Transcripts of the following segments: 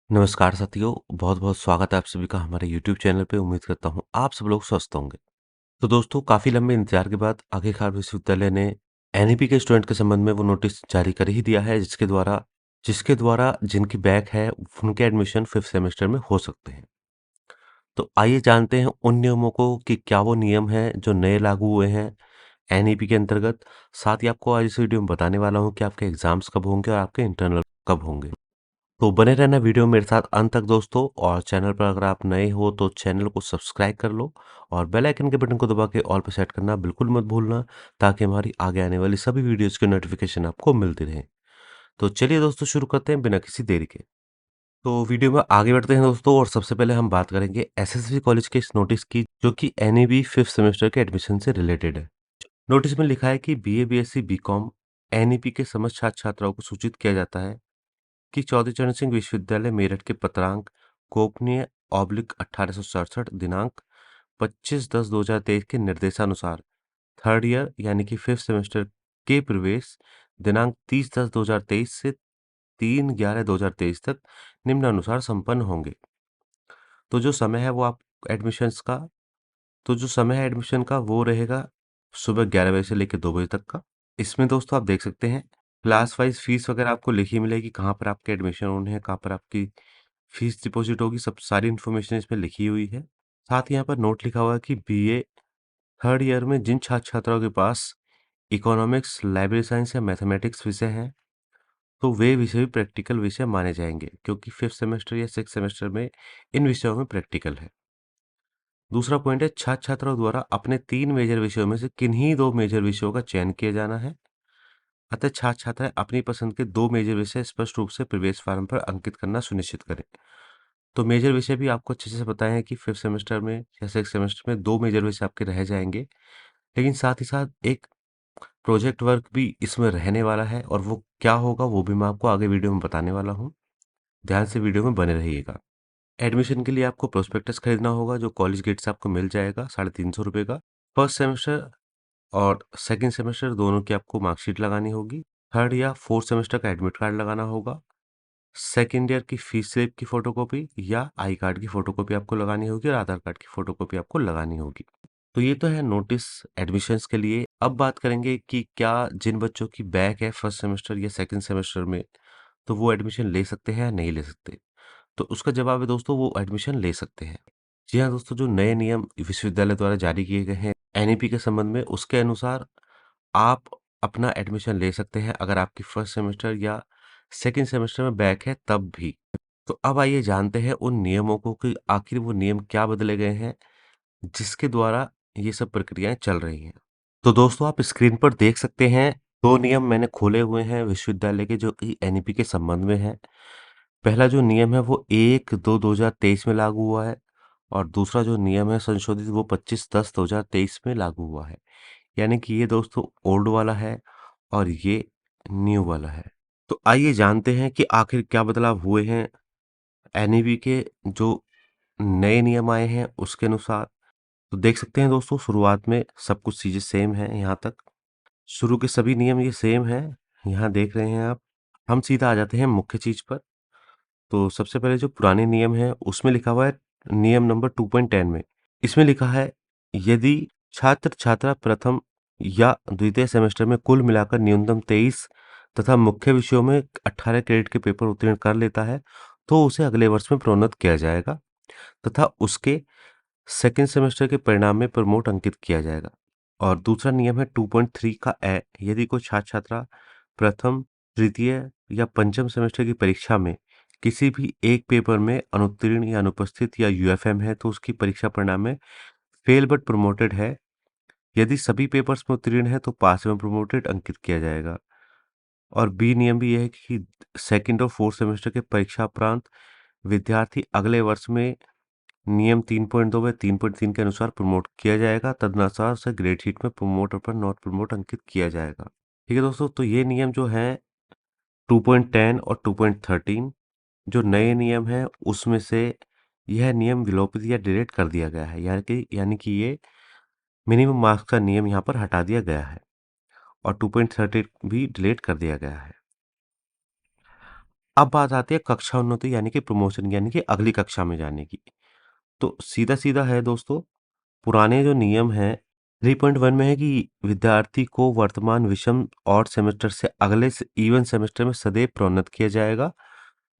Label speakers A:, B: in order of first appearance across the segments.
A: नमस्कार साथियों, बहुत-बहुत स्वागत है आप सभी का हमारे यूट्यूब चैनल पे। उम्मीद करता हूँ आप सब लोग स्वस्थ होंगे। तो दोस्तों काफ़ी लंबे इंतज़ार के बाद आखिरकार विश्वविद्यालय ने एनईपी के स्टूडेंट के संबंध में वो नोटिस जारी कर ही दिया है जिसके द्वारा जिनकी बैक है उनके एडमिशन 5th सेमेस्टर में हो सकते हैं। तो आइए जानते हैं उन नियमों को कि क्या वो नियम हैं जो नए लागू हुए हैं एनईपी के अंतर्गत। साथ ही आपको आज इस वीडियो में बताने वाला हूँ कि आपके एग्ज़ाम्स कब होंगे और आपके इंटरनल कब होंगे। तो बने रहना वीडियो मेरे साथ अंत तक दोस्तों, और चैनल पर अगर आप नए हो तो चैनल को सब्सक्राइब कर लो और बेल आइकन के बटन को दबा के ऑल पर सेट करना बिल्कुल मत भूलना, ताकि हमारी आगे आने वाली सभी वीडियोस की नोटिफिकेशन आपको मिलती रहे। तो चलिए दोस्तों शुरू करते हैं बिना किसी देरी के। तो वीडियो में आगे बढ़ते हैं दोस्तों, और सबसे पहले हम बात करेंगे एसएससी कॉलेज के इस नोटिस की, जो कि एनईबी 5th सेमेस्टर के एडमिशन से रिलेटेड है। नोटिस में लिखा है कि बीए, बीएससी, बीकॉम, एनईपी के समस्त छात्र छात्राओं को सूचित किया जाता है कि चौधरी चरण सिंह विश्वविद्यालय मेरठ के पत्रांक गोपनीय ऑब्लिक 1867 दिनांक 25/10/2023 के निर्देशानुसार थर्ड ईयर यानी कि 5th सेमेस्टर के प्रवेश दिनांक 30/10/2023 से 3/11/2023 तक निम्नानुसार संपन्न होंगे। तो जो समय है वो आप एडमिशन्स का तो जो समय है एडमिशन का वो रहेगा सुबह 11 बजे से लेकर 2 बजे तक का। इसमें दोस्तों आप देख सकते हैं क्लास वाइज फीस वगैरह आपको लिखी मिलेगी, कहाँ पर आपके एडमिशन होने हैं, कहाँ पर आपकी फीस डिपॉजिट होगी, सब सारी इन्फॉर्मेशन इसमें लिखी हुई है। साथ ही यहाँ पर नोट लिखा हुआ है कि बीए थर्ड ईयर में जिन छात्र छात्राओं के पास इकोनॉमिक्स, लाइब्रेरी साइंस या मैथमेटिक्स विषय हैं, तो वे विषय भी प्रैक्टिकल विषय माने जाएंगे, क्योंकि 5th सेमेस्टर या 6th सेमेस्टर में इन विषयों में प्रैक्टिकल है। दूसरा पॉइंट है छात्र छात्राओं द्वारा अपने 3 मेजर विषयों में से किन्हीं 2 मेजर विषयों का चयन किया जाना है। अतः छात्र छात्राएं अपनी पसंद के 2 मेजर विषय स्पष्ट रूप से प्रवेश फॉर्म पर अंकित करना सुनिश्चित करें। तो मेजर विषय भी आपको अच्छे से बताए हैं कि 5th सेमेस्टर में या 6th सेमेस्टर में 2 मेजर विषय आपके रह जाएंगे, लेकिन साथ ही साथ एक प्रोजेक्ट वर्क भी इसमें रहने वाला है, और वो क्या होगा वो भी मैं आपको आगे वीडियो में बताने वाला हूँ। ध्यान से वीडियो में बने रहिएगा। एडमिशन के लिए आपको प्रोस्पेक्टस खरीदना होगा, जो कॉलेज गेट से आपको मिल जाएगा 350 रुपये का। फर्स्ट सेमेस्टर और सेकंड सेमेस्टर दोनों की आपको मार्कशीट लगानी होगी। थर्ड या फोर्थ सेमेस्टर का एडमिट कार्ड लगाना होगा। सेकंड ईयर की फीस स्लिप की फोटोकॉपी या आई कार्ड की फोटोकॉपी आपको लगानी होगी, और आधार कार्ड की फोटोकॉपी आपको लगानी होगी। तो ये तो है नोटिस एडमिशन्स के लिए। अब बात करेंगे कि क्या जिन बच्चों की बैक है फर्स्ट सेमेस्टर या सेकंड सेमेस्टर में, तो वो एडमिशन ले सकते हैं या नहीं ले सकते। तो उसका जवाब है दोस्तों, वो एडमिशन ले सकते हैं। जी हाँ दोस्तों, जो नए नियम विश्वविद्यालय द्वारा जारी किए गए हैं एनईपी के संबंध में, उसके अनुसार आप अपना एडमिशन ले सकते हैं अगर आपकी फर्स्ट सेमेस्टर या सेकंड सेमेस्टर में बैक है तब भी। तो अब आइए जानते हैं उन नियमों को कि आखिर वो नियम क्या बदले गए हैं जिसके द्वारा ये सब प्रक्रियाएं चल रही हैं। तो दोस्तों आप स्क्रीन पर देख सकते हैं 2 नियम मैंने खोले हुए हैं विश्वविद्यालय के, जो कि एनईपी के संबंध में है। पहला जो नियम है वो 1/2/2023 में लागू हुआ है, और दूसरा जो नियम है संशोधित वो 25/10/2023 में लागू हुआ है। यानी कि ये दोस्तों ओल्ड वाला है और ये न्यू वाला है। तो आइए जानते हैं कि आखिर क्या बदलाव हुए हैं एनईबी के जो नए नियम आए हैं उसके अनुसार। तो देख सकते हैं दोस्तों शुरुआत में सब कुछ चीज़ें सेम हैं यहाँ तक। शुरू के सभी नियम ये सेम हैं, यहाँ देख रहे हैं आप। हम सीधा आ जाते हैं मुख्य चीज़ पर। तो सबसे पहले जो पुराने नियम हैं उसमें लिखा हुआ है नियम नंबर 2.10 में। इसमें लिखा है यदि छात्र छात्रा प्रथम या द्वितीय सेमेस्टर में कुल मिलाकर न्यूनतम 23 तथा मुख्य विषयों में 18 क्रेडिट के पेपर उत्तीर्ण कर लेता है, तो उसे अगले वर्ष में प्रोन्नत किया जाएगा तथा उसके सेकेंड सेमेस्टर के परिणाम में प्रमोट अंकित किया जाएगा। और दूसरा नियम है 2.3 का ए, यदि कोई छात्र छात्रा प्रथम, तृतीय या पंचम सेमेस्टर की परीक्षा में किसी भी एक पेपर में अनुत्तीर्ण या अनुपस्थित या यूएफएम है, तो उसकी परीक्षा परिणाम में फेल बट प्रमोटेड है। यदि सभी पेपर्स में उत्तीर्ण है तो पास में प्रमोटेड अंकित किया जाएगा। और बी नियम भी यह है कि सेकंड और फोर्थ सेमेस्टर के परीक्षा उपरांत विद्यार्थी अगले वर्ष में नियम 3.2 व 3.3 के अनुसार प्रमोट किया जाएगा, तदनुसार उसे ग्रेड शीट में प्रमोट और नॉट प्रमोट अंकित किया जाएगा। ठीक है दोस्तों, तो ये नियम जो है 2.10 और 2.13 जो नए नियम हैं उसमें से यह नियम विलोपित या डिलीट कर दिया गया है, यानी कि ये मिनिमम मार्क्स का नियम यहाँ पर हटा दिया गया है, और 2.13 भी डिलीट कर दिया गया है। अब बात आती है कक्षा उन्नति यानी कि प्रमोशन यानी कि अगली कक्षा में जाने की। तो सीधा-सीधा है दोस्तों, पुराने जो नियम हैं 3.1 में है कि विद्यार्थी को वर्तमान विषम ऑड सेमेस्टर से अगले इवन सेमेस्टर में सदैव प्रोन्नत किया जाएगा।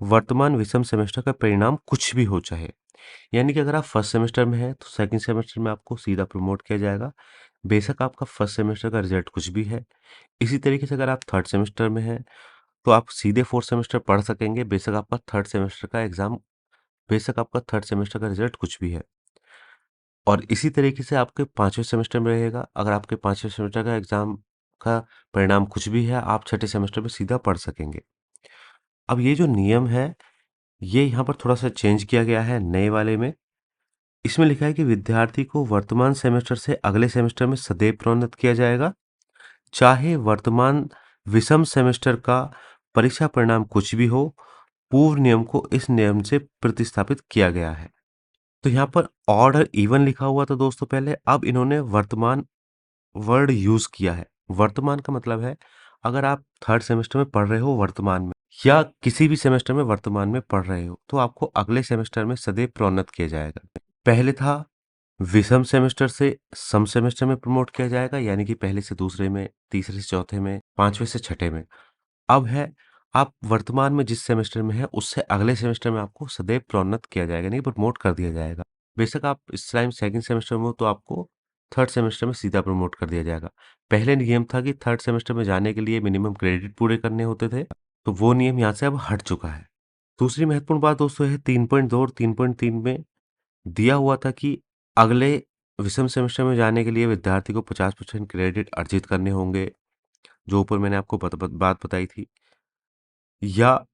A: वर्तमान विषम सेमेस्टर का परिणाम कुछ भी हो चाहे। यानी कि अगर आप फर्स्ट सेमेस्टर में हैं तो सेकंड सेमेस्टर में आपको सीधा प्रमोट किया जाएगा। बेशक आपका फर्स्ट सेमेस्टर का रिजल्ट कुछ भी है। इसी तरीके से अगर आप थर्ड सेमेस्टर में हैं तो आप सीधे फोर्थ सेमेस्टर पढ़ सकेंगे। बेशक आपका थर्ड सेमेस्टर का रिजल्ट कुछ भी है। और इसी तरीके से आपके पाँचवें सेमेस्टर में रहेगा। अगर आपके पाँचवें सेमेस्टर का एग्ज़ाम का परिणाम कुछ भी है, आप छठे सेमेस्टर में सीधा पढ़ सकेंगे। अब ये जो नियम है, ये यहाँ पर थोड़ा-सा चेंज किया गया है नए वाले में। इसमें लिखा है कि विद्यार्थी को वर्तमान सेमेस्टर से अगले सेमेस्टर में सदैव प्रोन्नत किया जाएगा, चाहे वर्तमान विषम सेमेस्टर का परीक्षा परिणाम कुछ भी हो। पूर्व नियम को इस नियम से प्रतिस्थापित किया गया है। तो यहाँ पर ऑड और इवन लिखा हुआ था दोस्तों पहले, अब इन्होंने वर्तमान वर्ड यूज़ किया है। वर्तमान का मतलब है अगर आप थर्ड सेमेस्टर में पढ़ रहे हो वर्तमान में या किसी भी सेमेस्टर में वर्तमान में पढ़ रहे हो, तो आपको अगले सेमेस्टर में सदैव प्रोन्नत किया जाएगा। पहले था विषम सेमेस्टर से सम सेमेस्टर में प्रमोट किया जाएगा, यानी कि पहले से दूसरे में, तीसरे से चौथे में, पाँचवें से छठे में। अब है आप वर्तमान में जिस सेमेस्टर में हैं, उससे अगले सेमेस्टर में आपको सदैव प्रोन्नत किया जाएगा, यानी कि प्रमोट कर दिया जाएगा। बेशक आप इस टाइम सेकंड सेमेस्टर में हो, तो आपको थर्ड सेमेस्टर में सीधा प्रमोट कर दिया जाएगा। पहले नियम था कि थर्ड सेमेस्टर में जाने के लिए मिनिमम क्रेडिट पूरे करने होते थे, तो वो नियम यहाँ से अब हट चुका है। दूसरी महत्वपूर्ण बात दोस्तों है 3.2 और 3.3 में दिया हुआ था कि अगले विषम सेमेस्टर में जाने के लिए विद्यार्थी को 50% क्रेडिट अर्जित करने होंगे, जो ऊपर मैंने आपको बात बताई थी। या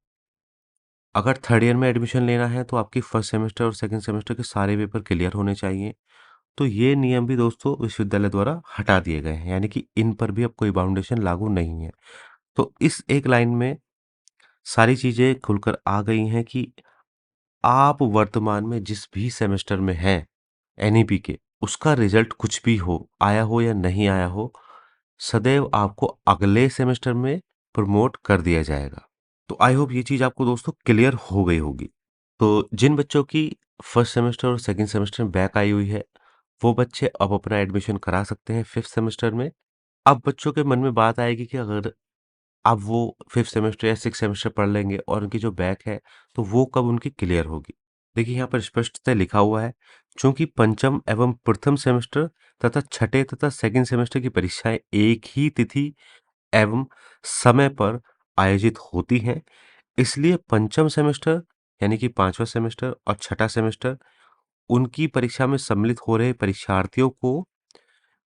A: अगर थर्ड ईयर में एडमिशन लेना है तो आपकी फर्स्ट सेमेस्टर और सेकंड सेमेस्टर के सारे पेपर क्लियर होने चाहिए। तो ये नियम भी दोस्तों विश्वविद्यालय द्वारा हटा दिए गए हैं, यानी कि इन पर भी अब कोई बाउंडेशन लागू नहीं है। तो इस एक लाइन में सारी चीज़ें खुलकर आ गई हैं कि आप वर्तमान में जिस भी सेमेस्टर में हैं एनईपी के, उसका रिजल्ट कुछ भी हो, आया हो या नहीं आया हो, सदैव आपको अगले सेमेस्टर में प्रमोट कर दिया जाएगा। तो आई होप ये चीज़ आपको दोस्तों क्लियर हो गई होगी। तो जिन बच्चों की फर्स्ट सेमेस्टर और सेकंड सेमेस्टर में बैक आई हुई है, वो बच्चे अब अपना एडमिशन करा सकते हैं फिफ्थ सेमेस्टर में। अब बच्चों के मन में बात आएगी कि अगर अब वो फिफ्थ सेमेस्टर या सिक्स सेमेस्टर पढ़ लेंगे और उनकी जो बैक है, तो वो कब उनकी क्लियर होगी। देखिए यहाँ पर स्पष्टतः लिखा हुआ है, चूंकि पंचम एवं प्रथम सेमेस्टर तथा छठे तथा सेकंड सेमेस्टर की परीक्षाएं एक ही तिथि एवं समय पर आयोजित होती हैं, इसलिए पंचम सेमेस्टर यानी कि पांचवा सेमेस्टर और छठा सेमेस्टर उनकी परीक्षा में सम्मिलित हो रहे परीक्षार्थियों को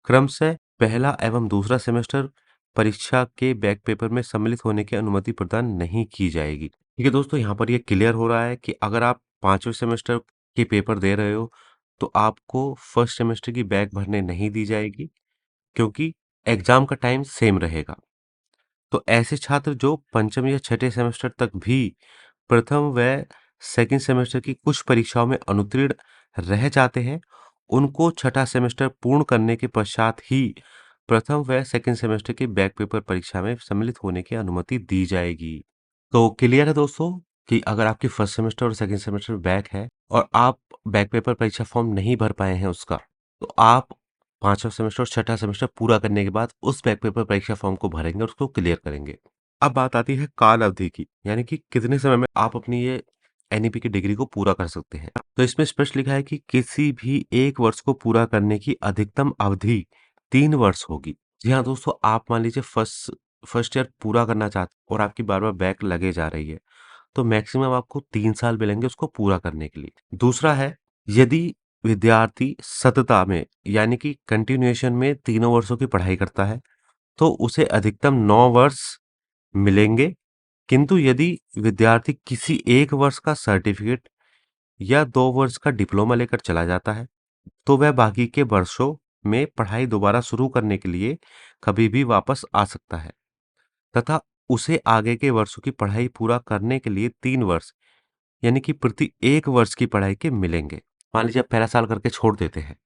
A: क्रमशः पहला एवं दूसरा सेमेस्टर परीक्षा के बैक पेपर में सम्मिलित होने की अनुमति प्रदान नहीं की जाएगी। ठीक है दोस्तों, यहाँ पर ये क्लियर हो रहा है कि अगर आप पांचवें सेमेस्टर के पेपर दे रहे हो तो आपको फर्स्ट सेमेस्टर की बैक भरने नहीं दी जाएगी, क्योंकि एग्जाम का टाइम सेम रहेगा। तो ऐसे छात्र जो पंचम या छठे सेमेस्टर तक भी प्रथम व सेकंड सेमेस्टर की कुछ परीक्षाओं में अनुत्तीर्ण रह जाते हैं, उनको छठा सेमेस्टर पूर्ण करने के पश्चात ही प्रथम व सेकंड सेमेस्टर की बैक पेपर परीक्षा में सम्मिलित होने की अनुमति दी जाएगी। तो क्लियर है दोस्तों कि अगर आपकी फर्स्ट सेमेस्टर और सेकंड सेमेस्टर में बैक है और आप बैक पेपर परीक्षा फॉर्म नहीं भर पाए हैं उसका, तो आप पांचवा सेमेस्टर और छठा सेमेस्टर पूरा करने के बाद उस बैक पेपर परीक्षा फॉर्म को भरेंगे और उसको क्लियर करेंगे। अब बात आती है काल अवधि की, यानी कि कितने समय में आप अपनी ये एनईपी की डिग्री को पूरा कर सकते हैं। तो इसमें स्पष्ट लिखा है कि किसी भी एक वर्ष को पूरा करने की अधिकतम अवधि 3 वर्ष होगी। जी हाँ दोस्तों, आप मान लीजिए फर्स्ट ईयर पूरा करना चाहते हैं और आपकी बार-बार बैक लगे जा रही है, तो मैक्सिमम आपको 3 साल मिलेंगे उसको पूरा करने के लिए। दूसरा है, यदि विद्यार्थी सतता में यानी कि कंटिन्यूएशन में तीनों वर्षों की पढ़ाई करता है, तो उसे अधिकतम 9 वर्ष मिलेंगे। किंतु यदि विद्यार्थी किसी 1 वर्ष का सर्टिफिकेट या 2 वर्ष का डिप्लोमा लेकर चला जाता है, तो वह बाकी के वर्षों में पढ़ाई दोबारा शुरू करने के लिए कभी भी वापस आ सकता है, तथा उसे आगे के वर्षों की पढ़ाई पूरा करने के लिए 3 वर्ष यानी कि प्रति 1 वर्ष की पढ़ाई के मिलेंगे। मान लीजिए आप पहला साल करके छोड़ देते हैं,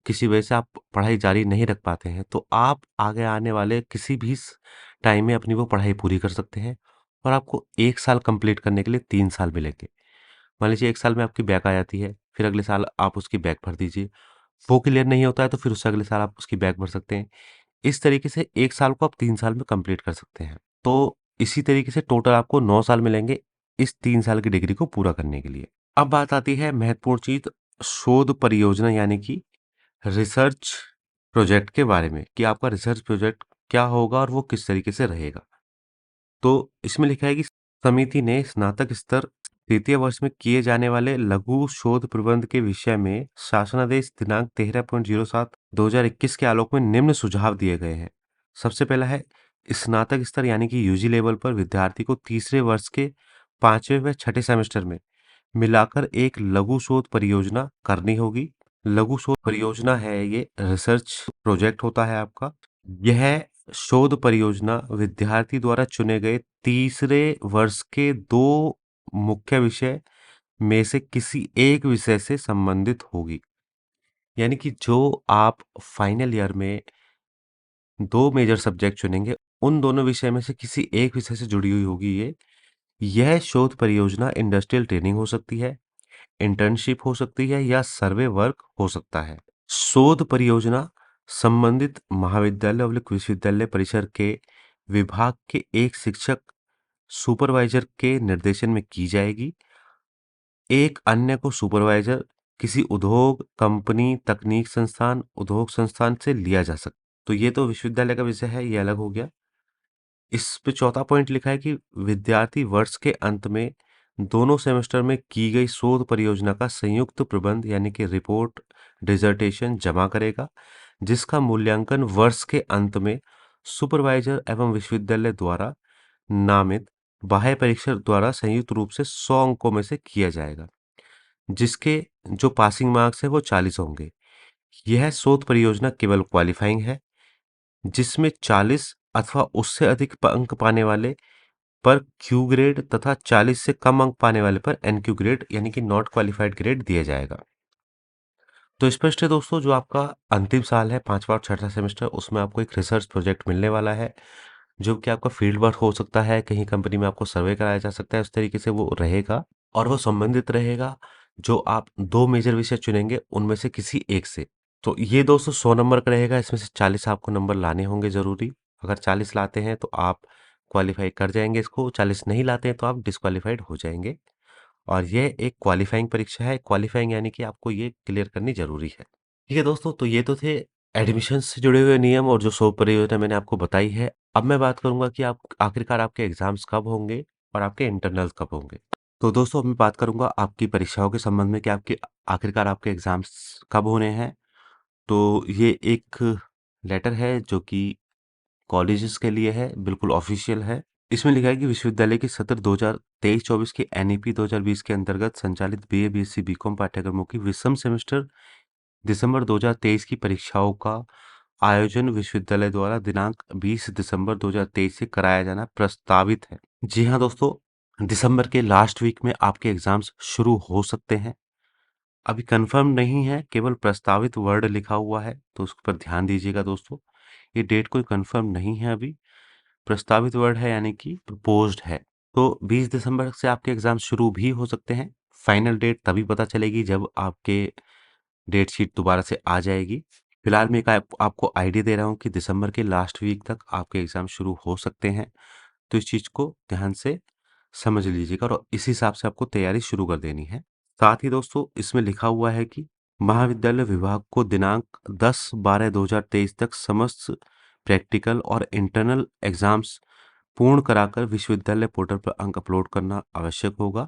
A: किसी वजह से आप पढ़ाई जारी नहीं रख पाते हैं, तो आप आगे आने वाले किसी भी टाइम में अपनी वो पढ़ाई पूरी कर सकते हैं और आपको 1 साल कंप्लीट करने के लिए 3 साल मिलेंगे। मान लीजिए 1 साल में आपकी बैक आ जाती है, फिर अगले साल आप उसकी बैक भर दीजिए। वो क्लियर नहीं होता है तो फिर उससे अगले साल आप उसकी बैक भर सकते हैं। इस तरीके से 1 साल को आप 3 साल में कंप्लीट कर सकते हैं। तो इसी तरीके से टोटल आपको 9 साल मिलेंगे इस 3 साल की डिग्री को पूरा करने के लिए। अब बात आती है महत्वपूर्ण चीज़, शोध परियोजना यानी कि रिसर्च प्रोजेक्ट के बारे में कि आपका रिसर्च प्रोजेक्ट क्या होगा और वो किस तरीके से रहेगा। तो इसमें लिखा है कि समिति ने स्नातक स्तर तृतीय वर्ष में किए जाने वाले लघु शोध प्रबंध के विषय में शासनादेश दिनांक 13.07/2021 के आलोक में निम्न सुझाव दिए गए हैं। सबसे पहला है, स्नातक स्तर यानी कि यूजी लेवल पर विद्यार्थी को तीसरे वर्ष के 5वें व छठे सेमेस्टर में मिलाकर एक लघु शोध परियोजना करनी होगी। लघु शोध परियोजना है ये, रिसर्च प्रोजेक्ट होता है आपका। यह शोध परियोजना विद्यार्थी द्वारा चुने गए तीसरे वर्ष के 2 मुख्य विषय में से किसी एक विषय से संबंधित होगी। यानी कि जो आप फाइनल ईयर में 2 मेजर सब्जेक्ट चुनेंगे, उन दोनों विषय में से किसी एक विषय से जुड़ी हुई होगी ये। यह शोध परियोजना इंडस्ट्रियल ट्रेनिंग हो सकती है, इंटर्नशिप हो सकती है या सर्वे वर्क हो सकता है। शोध परियोजना संबंधित महाविद्यालय विश्वविद्यालय परिसर के विभाग के एक शिक्षक सुपरवाइजर के निर्देशन में की जाएगी। एक अन्य को सुपरवाइजर किसी उद्योग, कंपनी, तकनीक संस्थान, उद्योग संस्थान से लिया जा सकता। तो ये तो विश्वविद्यालय का विषय है, ये अलग हो गया। इस पे चौथा पॉइंट लिखा है कि विद्यार्थी वर्ष के अंत में दोनों सेमेस्टर में की गई शोध परियोजना का संयुक्त प्रबंध यानी कि रिपोर्ट डिसर्टेशन जमा करेगा, जिसका मूल्यांकन वर्ष के अंत में सुपरवाइजर एवं विश्वविद्यालय द्वारा नामित बाह्य परीक्षक द्वारा संयुक्त रूप से 100 अंकों में से किया जाएगा, जिसके जो पासिंग मार्क्स है वो 40 होंगे। यह शोध परियोजना केवल क्वालिफाइंग है, जिसमें 40 अथवा उससे अधिक अंक पाने वाले पर क्यू ग्रेड तथा 40 से कम अंक पाने वाले पर एनक्यू ग्रेड यानी कि नॉट क्वालिफाइड ग्रेड दिया जाएगा। तो स्पष्ट है दोस्तों, जो आपका अंतिम साल है 5वां और छठा सेमेस्टर, उसमें आपको एक रिसर्च प्रोजेक्ट मिलने वाला है, जो कि आपका फील्ड वर्क हो सकता है, कहीं कंपनी में आपको सर्वे कराया जा सकता है, उस तरीके से वो रहेगा और वो संबंधित रहेगा जो आप 2 मेजर विषय चुनेंगे उनमें से किसी एक से। तो ये दोस्तों 100 नंबर का रहेगा, इसमें से 40 आपको नंबर लाने होंगे ज़रूरी। अगर 40 लाते हैं तो आप क्वालीफाई कर जाएँगे इसको, 40 नहीं लाते हैं तो आप डिस्क्वालीफाइड हो जाएँगे। और ये एक क्वालीफाइंग परीक्षा है, क्वालीफाइंग यानी कि आपको ये क्लियर करनी ज़रूरी है। ठीक है दोस्तों, तो ये तो थे एडमिशन से जुड़े हुए नियम और जो शोध परियोजना मैंने आपको बताई है। अब मैं बात करूँगा कि आप आखिरकार आपके एग्ज़ाम्स कब होंगे और आपके इंटरनल्स कब होंगे। तो दोस्तों, अब मैं बात करूँगा आपकी परीक्षाओं के संबंध में कि आपके आखिरकार आपके एग्ज़ाम्स कब होने हैं। तो ये एक लेटर है जो कि कॉलेजेस के लिए है, बिल्कुल ऑफ़िशियल है। इसमें लिखा है कि विश्वविद्यालय के सत्र 2023-24 के एनईपी 2020 के अंतर्गत संचालित बीए, बीएससी, बीकॉम पाठ्यक्रमों की विषम सेमेस्टर दिसंबर 2023 की परीक्षाओं का आयोजन विश्वविद्यालय द्वारा दिनांक 20 दिसंबर 2023 से कराया जाना प्रस्तावित है। जी हाँ दोस्तों, दिसंबर के लास्ट वीक में आपके एग्जाम्स शुरू हो सकते हैं। अभी कंफर्म नहीं है, केवल प्रस्तावित वर्ड लिखा हुआ है, तो उस पर ध्यान दीजिएगा दोस्तों। ये डेट कोई कंफर्म नहीं है अभी, प्रस्तावित वर्ड है यानी कि प्रपोज्ड है। तो 20 दिसंबर से आपके एग्जाम शुरू भी हो सकते हैं। फाइनल डेट तभी पता चलेगी जब आपके डेट शीट दोबारा से आ जाएगी। फिलहाल मैं एक आपको आइडिया दे रहा हूँ कि दिसंबर के लास्ट वीक तक आपके एग्जाम शुरू हो सकते हैं। तो इस चीज़ को ध्यान से समझ लीजिएगा और इस हिसाब से आपको तैयारी शुरू कर देनी है। साथ ही दोस्तों, इसमें लिखा हुआ है कि महाविद्यालय विभाग को दिनांक 10/12/2023 तक समस्त प्रैक्टिकल और इंटरनल एग्जाम्स पूर्ण कराकर विश्वविद्यालय पोर्टल पर अंक अपलोड करना आवश्यक होगा।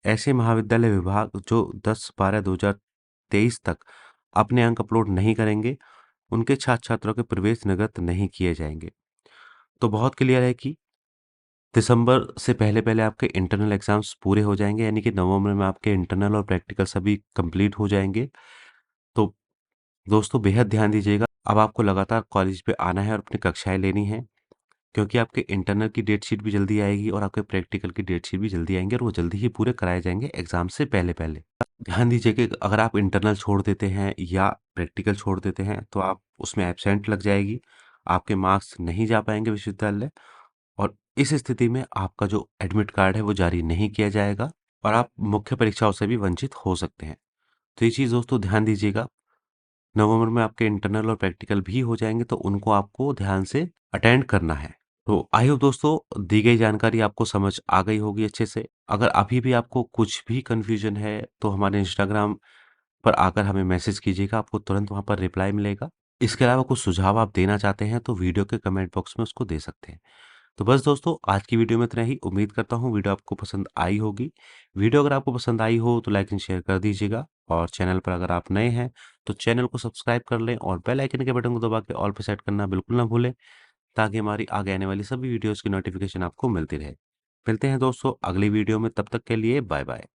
A: ऐसे महाविद्यालय विभाग जो 10/12/2023 तक अपने अंक अपलोड नहीं करेंगे, उनके छात्र छात्राओं के प्रवेश निर्गत नहीं किए जाएंगे। तो बहुत क्लियर है कि दिसंबर से पहले पहले आपके इंटरनल एग्जाम्स पूरे हो जाएंगे, यानी कि नवंबर में आपके इंटरनल और प्रैक्टिकल सभी कंप्लीट हो जाएंगे। तो दोस्तों, बेहद ध्यान दीजिएगा। अब आपको लगातार कॉलेज पे आना है और अपनी कक्षाएं लेनी है, क्योंकि आपके इंटरनल की डेट शीट भी जल्दी आएगी और आपके प्रैक्टिकल की डेट शीट भी जल्दी आएंगे और वो जल्दी ही पूरे कराए जाएंगे एग्जाम से पहले पहले। ध्यान दीजिए कि अगर आप इंटरनल छोड़ देते हैं या प्रैक्टिकल छोड़ देते हैं तो आप उसमें एब्सेंट लग जाएगी, आपके मार्क्स नहीं जा पाएंगे विश्वविद्यालय और इस स्थिति में आपका जो एडमिट कार्ड है वो जारी नहीं किया जाएगा और आप मुख्य परीक्षाओं से भी वंचित हो सकते हैं। तो ये चीज़ दोस्तों ध्यान दीजिएगा। नवंबर में आपके इंटरनल और प्रैक्टिकल भी हो जाएँगे, तो उनको आपको ध्यान से अटेंड करना है। तो आई होप दोस्तों दी गई जानकारी आपको समझ आ गई होगी अच्छे से। अगर अभी भी आपको कुछ भी कन्फ्यूजन है, तो हमारे इंस्टाग्राम पर आकर हमें मैसेज कीजिएगा, आपको तुरंत वहाँ पर रिप्लाई मिलेगा। इसके अलावा कुछ सुझाव आप देना चाहते हैं, तो वीडियो के कमेंट बॉक्स में उसको दे सकते हैं। तो बस दोस्तों आज की वीडियो में इतना ही। उम्मीद करता हूँ वीडियो आपको पसंद आई होगी। वीडियो अगर आपको पसंद आई हो तो लाइक एंड शेयर कर दीजिएगा और चैनल पर अगर आप नए हैं तो चैनल को सब्सक्राइब कर लें और बेल आइकन के बटन को दबा के ऑल पे सेट करना बिल्कुल ना भूलें, ताकि हमारी आगे आने वाली सभी वीडियोस की नोटिफिकेशन आपको मिलती रहे। मिलते हैं दोस्तों अगली वीडियो में, तब तक के लिए बाय बाय।